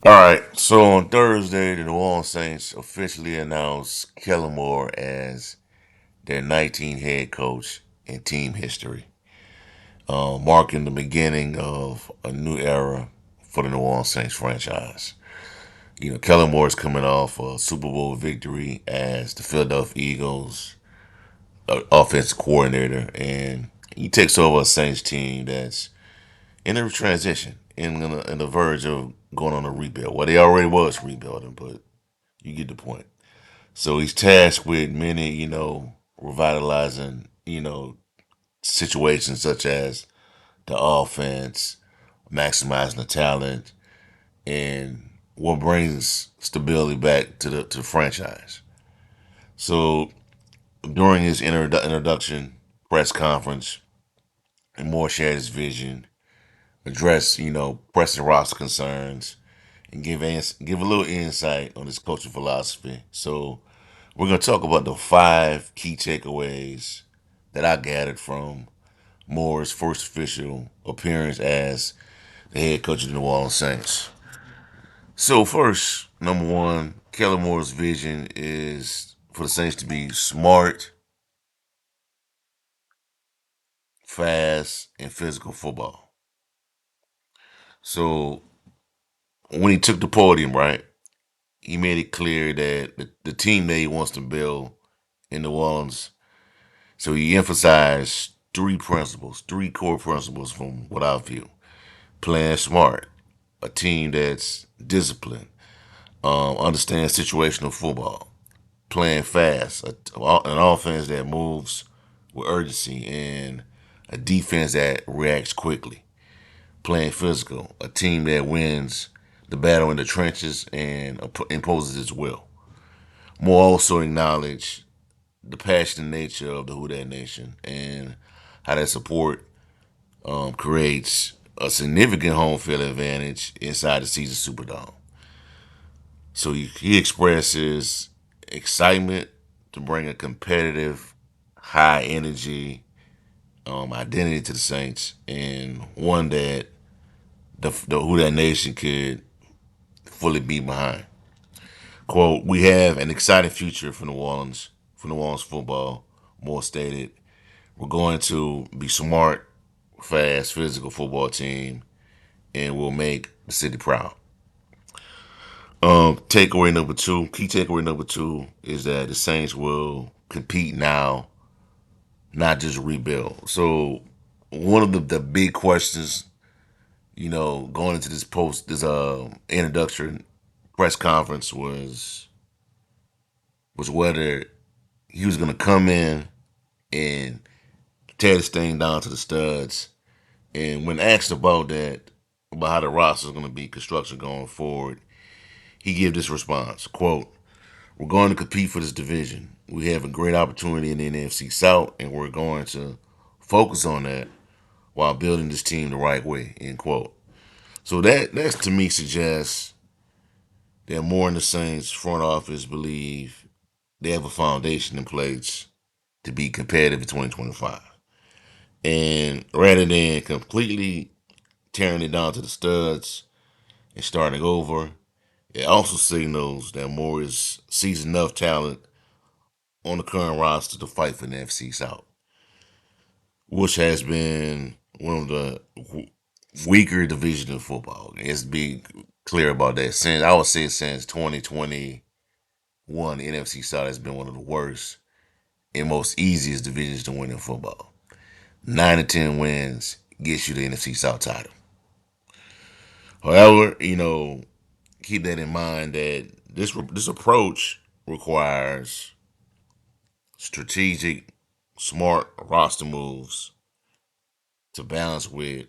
All right, so on Thursday, the New Orleans Saints officially announced Kellen Moore as their 19th head coach in team history, marking the beginning of a new era for the New Orleans Saints franchise. Kellen Moore is coming off a Super Bowl victory as the Philadelphia Eagles offensive coordinator, and he takes over a Saints team that's in a transition, in the verge of going on a rebuild. Well, they already was rebuilding, but you get the point. So he's tasked with many, revitalizing, situations such as the offense, maximizing the talent, and what brings stability back to the franchise. So during his introduction press conference, Moore shared his vision, address, pressing roster concerns, and give a little insight on his coaching philosophy. So we're gonna talk about the five key takeaways that I gathered from Moore's first official appearance as the head coach of the New Orleans Saints. So first, number one, Kellen Moore's vision is for the Saints to be smart, fast, and physical football. So when he took the podium, right, he made it clear that the team that he wants to build in New Orleans. So he emphasized three principles, three core principles from what I view. Playing smart, a team that's disciplined, understands situational football, playing fast, an offense that moves with urgency, and a defense that reacts quickly. Playing physical, a team that wins the battle in the trenches and imposes its will. More also acknowledge the passionate nature of the Who Dat Nation and how that support creates a significant home field advantage inside the season Superdome. So he expresses excitement to bring a competitive, high energy identity to the Saints, and one that the Who That Nation could fully be behind. Quote, we have an exciting future for New Orleans football, Moore stated. We're going to be smart, fast, physical football team, and we'll make the city proud. Key takeaway number two is that the Saints will compete now, not just rebuild. So one of the big questions, going into this introductory press conference was whether he was gonna come in and tear this thing down to the studs. And when asked about that, about how the roster is gonna be construction going forward, he gave this response, quote, we're going to compete for this division. We have a great opportunity in the NFC South, and we're going to focus on that while building this team the right way, end quote. So that to me suggests that more in the Saints front office believe they have a foundation in place to be competitive in 2025. And rather than completely tearing it down to the studs and starting over, it also signals that Morris sees enough talent on the current roster to fight for the NFC South, which has been one of the weaker divisions in football. Let's be clear about that. Since I would say since 2021, the NFC South has been one of the worst and most easiest divisions to win in football. 9 to 10 wins gets you the NFC South title. However, keep that in mind that this approach requires strategic, smart roster moves to balance with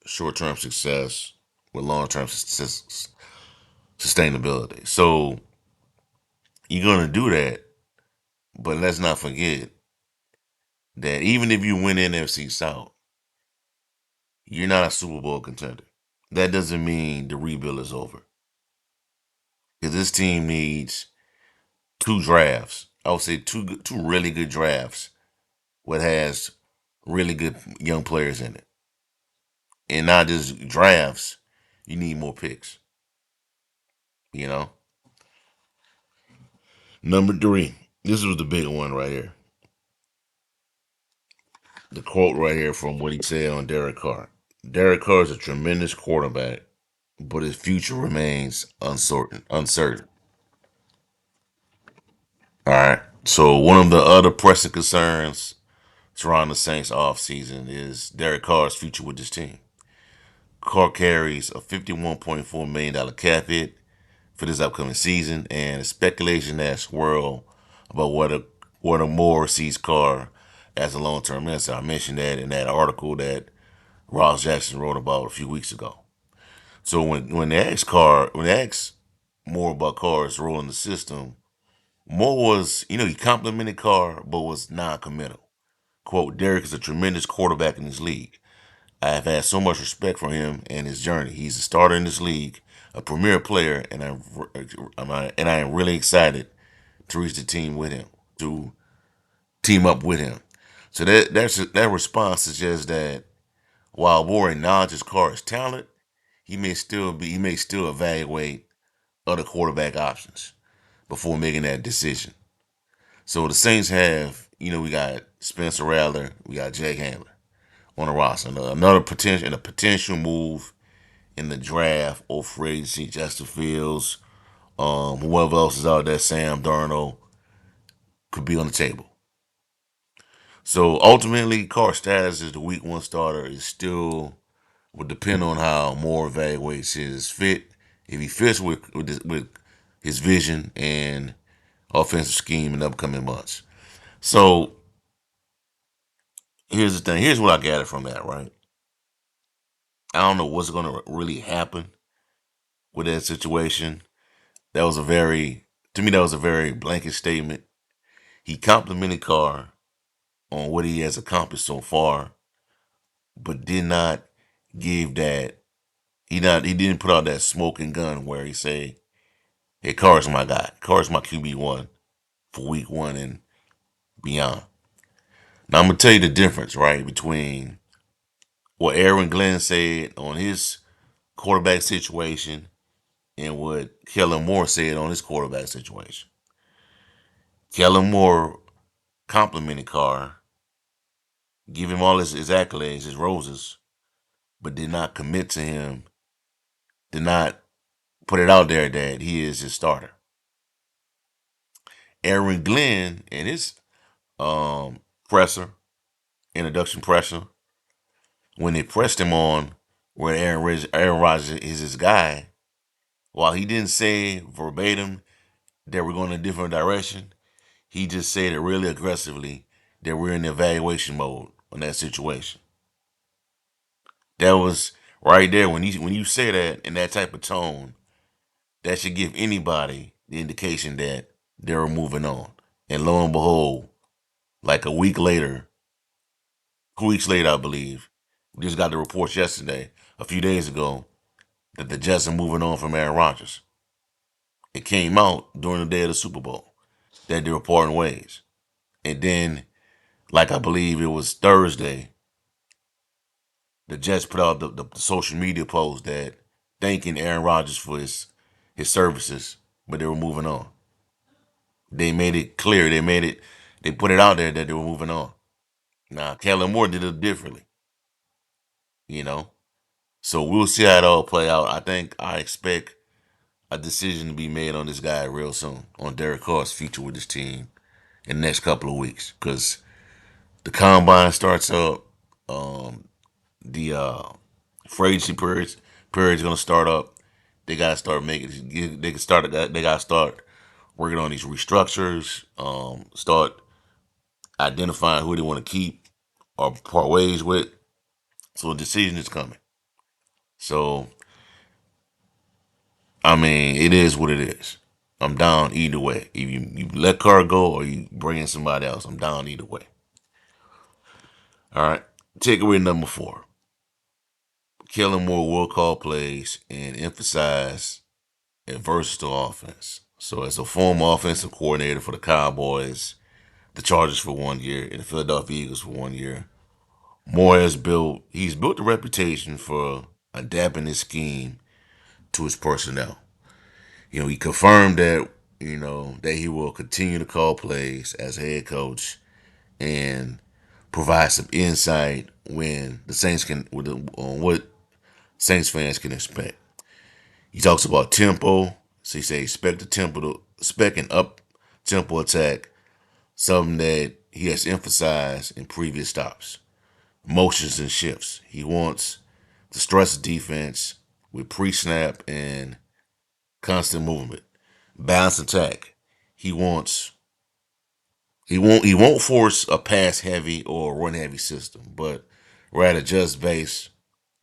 short-term success with long-term sustainability. So you're gonna do that, but let's not forget that even if you win NFC South, you're not a Super Bowl contender. That doesn't mean the rebuild is over. Because this team needs two drafts. I would say two really good drafts, what has really good young players in it, and not just drafts. You need more picks. You know. Number three. This was the big one right here. The quote right here from what he said on Derek Carr. Derek Carr is a tremendous quarterback, but his future remains uncertain. Uncertain. All right. So one of the other pressing concerns surrounding the Saints offseason is Derek Carr's future with this team. Carr carries a $51.4 million cap hit for this upcoming season, and speculation has swirled about whether Moore sees Carr as a long-term answer. I mentioned that in that article that Ross Jackson wrote about a few weeks ago. So when they asked Moore about Carr's role in the system, Moore was, he complimented Carr, but was non-committal. Quote, Derek is a tremendous quarterback in this league. I have had so much respect for him and his journey. He's a starter in this league, a premier player, and I am really excited to reach the team with him, to team up with him. So that response suggests that while Moore acknowledges Carr's talent, he may still evaluate other quarterback options before making that decision. So the Saints have, we got Spencer Rattler, we got Jake Handler on the roster. Another potential move in the draft or free agency, Justin Fields, whoever else is out there, Sam Darnold, could be on the table. So ultimately, Carr's status as the week one starter is still will depend on how Moore evaluates his fit. If he fits with his vision and offensive scheme in the upcoming months. So here's the thing. Here's what I gathered from that. Right. I don't know what's going to really happen with that situation. That was a very to me that was a very blanket statement. He complimented Carr on what he has accomplished so far, but did not give that he didn't put out that smoking gun where he say, "Hey, Carr's my guy. Carr's my QB1 for week one and beyond." Now I'm gonna tell you the difference, right, between what Aaron Glenn said on his quarterback situation and what Kellen Moore said on his quarterback situation. Kellen Moore complimented Carr, give him all his accolades, his roses, but did not commit to him, did not put it out there that he is his starter. Aaron Glenn and his presser, introduction presser, when they pressed him on where Aaron Rodgers is his guy, while he didn't say verbatim that we're going in a different direction, he just said it really aggressively that we're in evaluation mode on that situation. That was right there when you say that in that type of tone, that should give anybody the indication that they're moving on. And lo and behold, like a week later, 2 weeks later, I believe, we just got the reports yesterday, a few days ago, that the Jets are moving on from Aaron Rodgers. It came out during the day of the Super Bowl that they were parting ways. And then, like I believe it was Thursday, the Jets put out the social media post that thanking Aaron Rodgers for his services, but they were moving on. They made it clear. They put it out there that they were moving on. Now, Kellen Moore did it differently, you know. So we'll see how it all play out. I expect a decision to be made on this guy real soon, on Derek Carr's future with this team in the next couple of weeks. Because the combine starts up, the free agency period's gonna start up. They gotta start making. They can start. They gotta start working on these restructures. Start identifying who they want to keep or part ways with. So a decision is coming. So I mean, it is what it is. I'm down either way. If you let Carr go or you bring in somebody else, I'm down either way. All right. Takeaway number four. Kellen Moore will call plays and emphasize a versatile offense. So as a former offensive coordinator for the Cowboys, the Chargers for 1 year, and the Philadelphia Eagles for 1 year, Moore he's built a reputation for adapting his scheme to his personnel. He confirmed that that he will continue to call plays as head coach and provide some insight when the Saints can on what Saints fans can expect. He talks about tempo. So he says expect the tempo to expect an up tempo attack, something that he has emphasized in previous stops. Motions and shifts. He wants to stress the defense with pre-snap and constant movement. Balance attack. He wants he won't force a pass heavy or run heavy system, but rather just based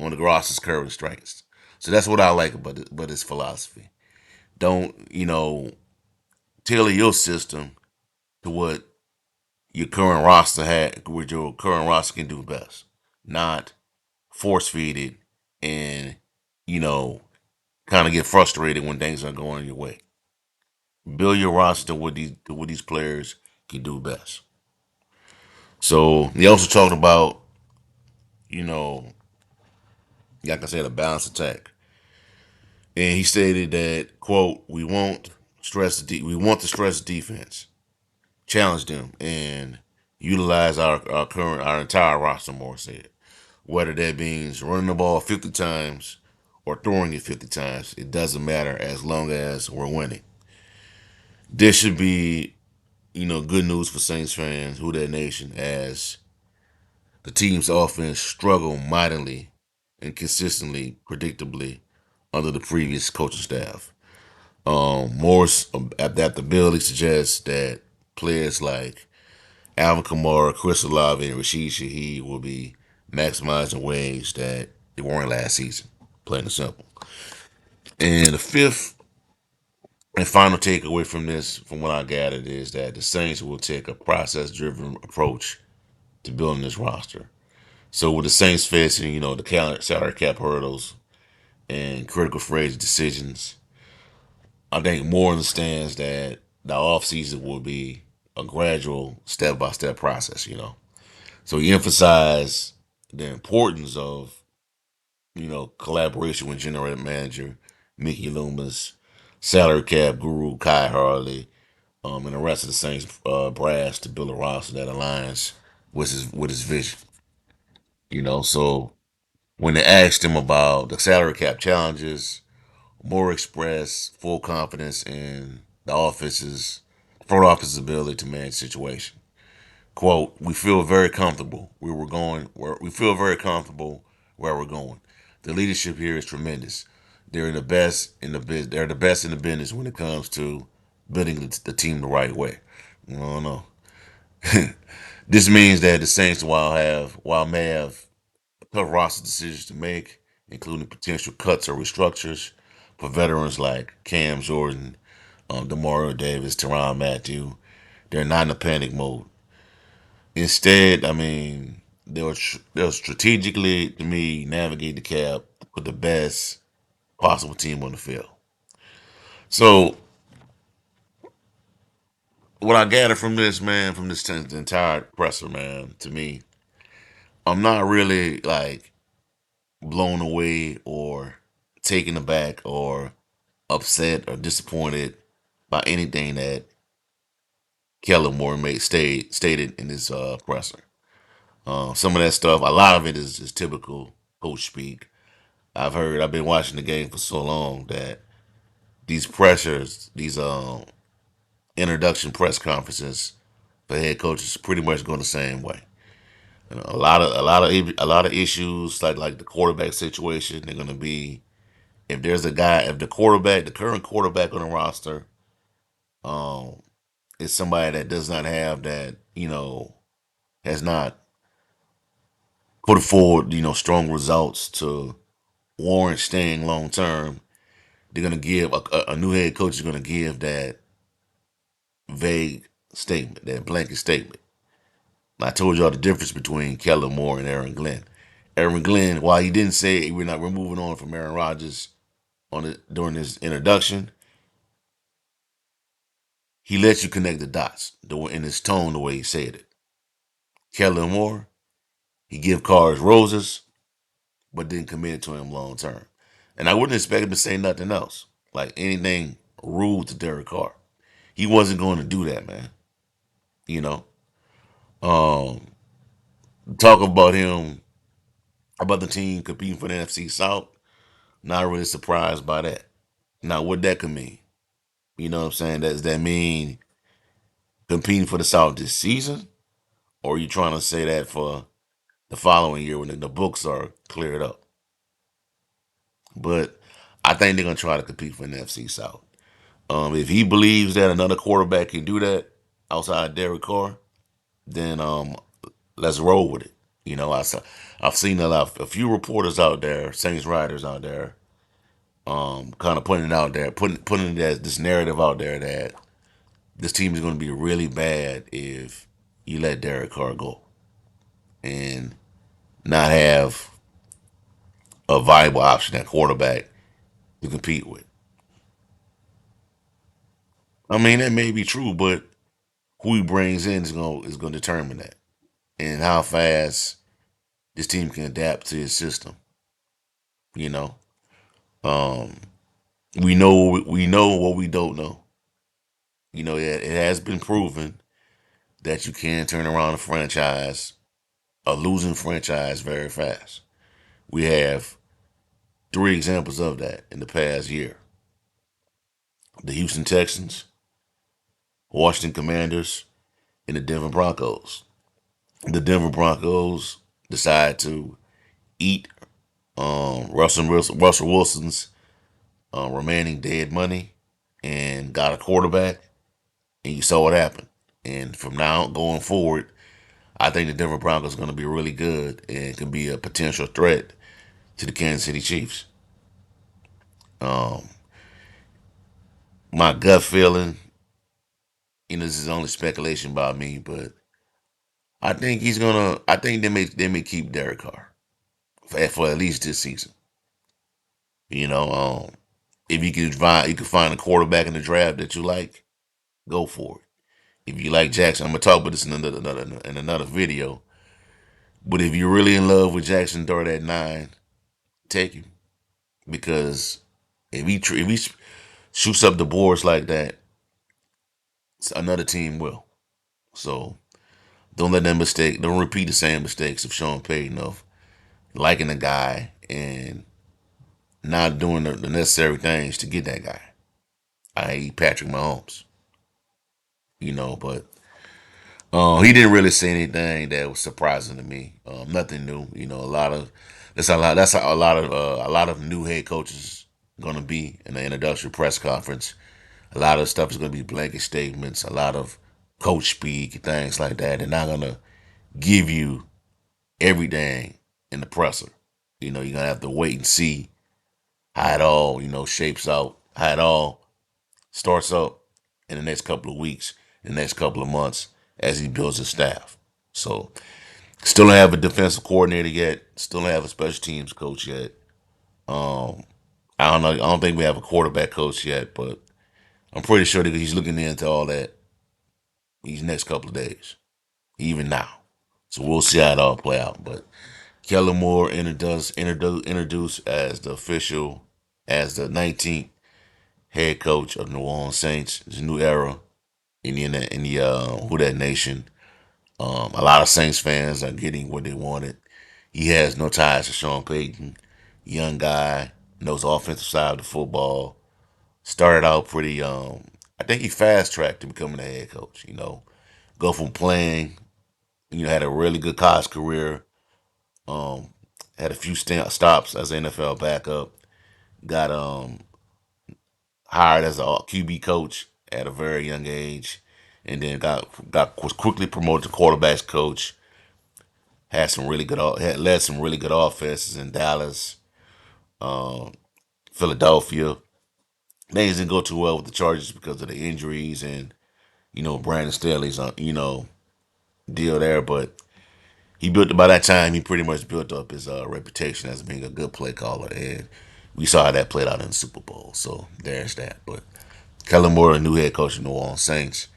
on the roster's current strengths. So that's what I like about his philosophy. Don't tailor your system to what what your current roster can do best, not force feed it and you know kind of get frustrated when things aren't going your way. Build your roster to what these players can do best. So he also talked about you know like I said a balanced attack, and he stated that quote we want to stress defense, challenge them, and utilize our entire roster more said. Whether that means running the ball 50 times or throwing it 50 times, it doesn't matter as long as we're winning. This should be, good news for Saints fans, who that nation, as the team's offense struggled mightily and consistently, predictably, under the previous coaching staff. Moore's adaptability suggests that players like Alvin Kamara, Chris Olave, and Rashid Shaheed will be maximized in ways that they weren't last season, plain and simple. And the fifth and final takeaway from this, from what I gathered, is that the Saints will take a process-driven approach to building this roster. So with the Saints facing, the salary cap hurdles and critical phrase decisions, I think Moore understands that the offseason will be a gradual, step-by-step process. So he emphasized the importance of, collaboration with general manager Mickey Loomis, salary cap guru Kai Harley, and the rest of the Saints brass to build a roster that aligns with his vision. So when they asked him about the salary cap challenges, Moore expressed full confidence in the front office's ability to manage the situation. Quote, we feel very comfortable we feel very comfortable where we're going. The leadership here is tremendous. They're the best in the business when it comes to building the team the right way. I don't know. This means that the Saints, while may have tough roster decisions to make, including potential cuts or restructures for veterans like Cam Jordan, Demario Davis, Teron Matthew, they're not in a panic mode. Instead, I mean, they'll strategically, to me, navigate the cap, put the best possible team on the field. So, what I gather from this, man, from this entire presser, man, to me, I'm not really like blown away or taken aback or upset or disappointed by anything that Kellen Moore stated in his presser. Some of that stuff, a lot of it is typical coach speak. I've been watching the game for so long that these pressures, these introduction press conferences for head coaches, pretty much go the same way. A lot of issues like the quarterback situation. They're gonna be if the current quarterback on the roster, um, is somebody that does not have that, has not put forward, strong results to warrant staying long term. They're gonna give a new head coach is gonna give that vague statement, that blanket statement. I told y'all the difference between Kellen Moore and Aaron Glenn. Aaron Glenn, while he didn't say we're moving on from Aaron Rodgers during his introduction, he lets you connect the dots in his tone, the way he said it. Kellen Moore, he give Carr's roses, but didn't commit to him long term. And I wouldn't expect him to say nothing else, like anything. rude to Derek Carr. He wasn't going to do that, man. You know, um, talk about him about the team competing for the NFC South. Not really surprised by that. Now, what that could mean? You know what I'm saying? Does that mean competing for the South this season, or are you trying to say that for the following year when the books are cleared up? But I think they're gonna try to compete for the NFC South. If he believes that another quarterback can do that outside Derek Carr, then let's roll with it. You know, I've seen a few reporters out there, Saints writers out there, kind of putting it out there, putting this narrative out there that this team is going to be really bad if you let Derek Carr go and not have a viable option at quarterback to compete with. I mean, that may be true, but who he brings in is going to determine that and how fast this team can adapt to his system. You know, um, we know what we don't know. You know, it has been proven that you can turn around a losing franchise, very fast. We have three examples of that in the past year: the Houston Texans, Washington Commanders, and the Denver Broncos. The Denver Broncos decide to eat Russell Wilson's remaining dead money and got a quarterback, and you saw what happened. And from now going forward, I think the Denver Broncos are going to be really good and can be a potential threat to the Kansas City Chiefs. Um, my gut feeling, this is only speculation by me, but I think he's gonna. I think they may keep Derek Carr for at least this season. You know, if you can find a quarterback in the draft that you like, go for it. If you like Jackson, I'm gonna talk about this in another video. But if you're really in love with Jackson Dart at 9, take him because if he shoots up the boards like that, another team will. So don't repeat the same mistakes of Sean Payton of liking a guy and not doing the necessary things to get that guy, i.e. Patrick Mahomes. But he didn't really say anything that was surprising to me. Nothing new. A lot of new head coaches gonna be in the introductory press conference. A lot of stuff is gonna be blanket statements. A lot of coach speak and things like that. They're not gonna give you everything in the presser. You're gonna have to wait and see how it all shapes out, how it all starts up in the next couple of weeks, in the next couple of months as he builds his staff. So still don't have a defensive coordinator yet. Still don't have a special teams coach yet. Um, I don't know. I don't think we have a quarterback coach yet, but I'm pretty sure that he's looking into all that these next couple of days, even now. So we'll see how it all play out. But Kellen Moore introduced as the 19th head coach of New Orleans Saints. It's a new era in the Who That Nation. A lot of Saints fans are getting what they wanted. He has no ties to Sean Payton. Young guy, knows the offensive side of the football. Started out pretty. I think he fast tracked to becoming a head coach. Go from playing. Had a really good college career. Um, had a few stops as an NFL backup. Got hired as a QB coach at a very young age, and then was quickly promoted to quarterbacks coach. Had led some really good offenses in Dallas, um, Philadelphia. Things didn't go too well with the Chargers because of the injuries and Brandon Staley's deal there. But by that time he pretty much built up his reputation as being a good play caller, and we saw how that played out in the Super Bowl. So there's that. But Kellen Moore, the new head coach of New Orleans Saints.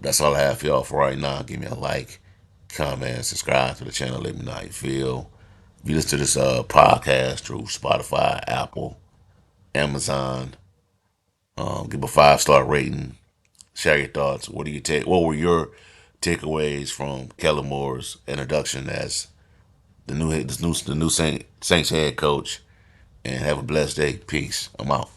That's all I have for y'all for right now. Give me a like, comment, subscribe to the channel. Let me know how you feel. If you listen to this podcast through Spotify, Apple, Amazon, Give a 5-star rating. Share your thoughts. What do you take? What were your takeaways from Kellen Moore's introduction as the new Saints head coach? And have a blessed day. Peace. I'm out.